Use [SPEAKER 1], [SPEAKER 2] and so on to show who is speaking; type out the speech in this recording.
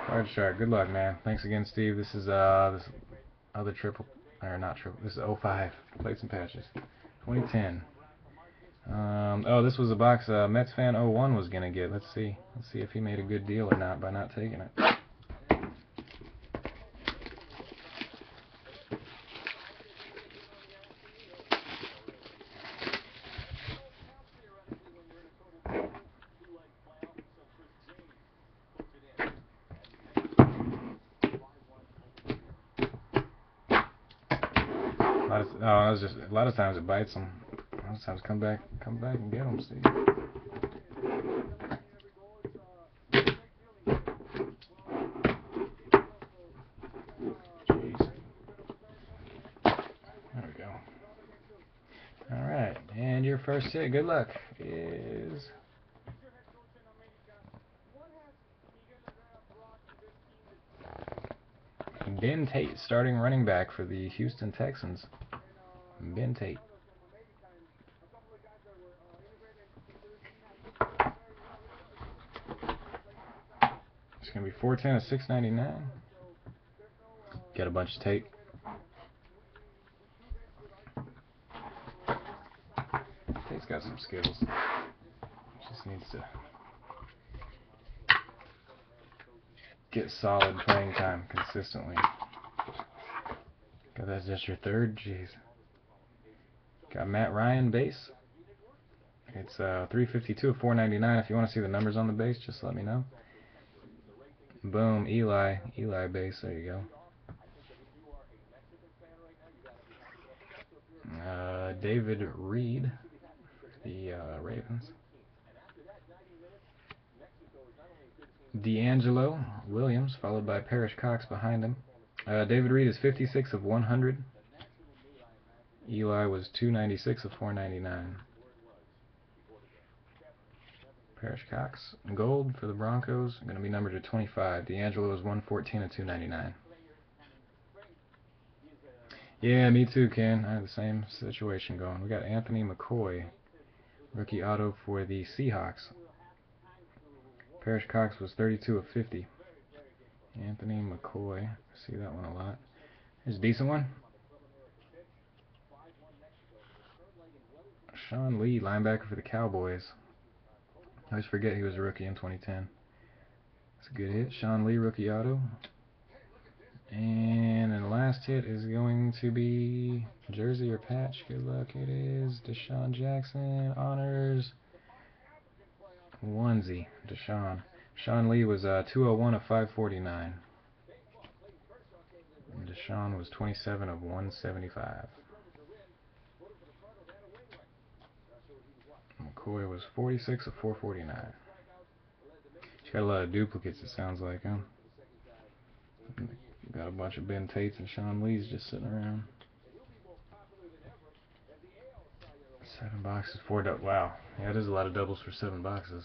[SPEAKER 1] CardShark, good luck, man. Thanks again, Steve. This is this other triple, or not triple. This is '05 plates and patches, 2010. Oh, this was a box Mets fan '01 was gonna get. Let's see if he made a good deal or not by not taking it. A lot of times it bites them. A lot of times come back and get them, Steve. Jeez. There we go. All right, and your first hit, good luck, is Ben Tate, starting running back for the Houston Texans. Ben Tate. It's going to be 410 of 699. Got a bunch of tape. Tate's got some skills. Just needs to get solid playing time consistently. God, that's just your third? Jeez. Got Matt Ryan base. It's 352 of 499. If you want to see the numbers on the base, just let me know. Boom, Eli base. There you go. David Reed, the Ravens. D'Angelo Williams, followed by Parrish Cox behind him. David Reed is 56 of 100. Eli was 296 of 499. Parrish Cox, gold for the Broncos, going to be numbered to 25. D'Angelo is 114 of 299. Yeah, me too, Ken. I have the same situation going. We got Anthony McCoy, rookie auto for the Seahawks. Parrish Cox was 32 of 50. Anthony McCoy, I see that one a lot. Here's a decent one. Sean Lee, linebacker for the Cowboys. I always forget he was a rookie in 2010. That's a good hit. Sean Lee, rookie auto. And then the last hit is going to be jersey or patch. Good luck. It is Deshaun Jackson. Honors. Onesie. Deshaun. Sean Lee was 201 of 549. And Deshaun was 27 of 175. McCoy was 46 of 449. She's got a lot of duplicates, it sounds like, huh? Got a bunch of Ben Tates and Sean Lees just sitting around. 7 boxes, 4 doubles. Wow. Yeah, it is a lot of doubles for 7 boxes.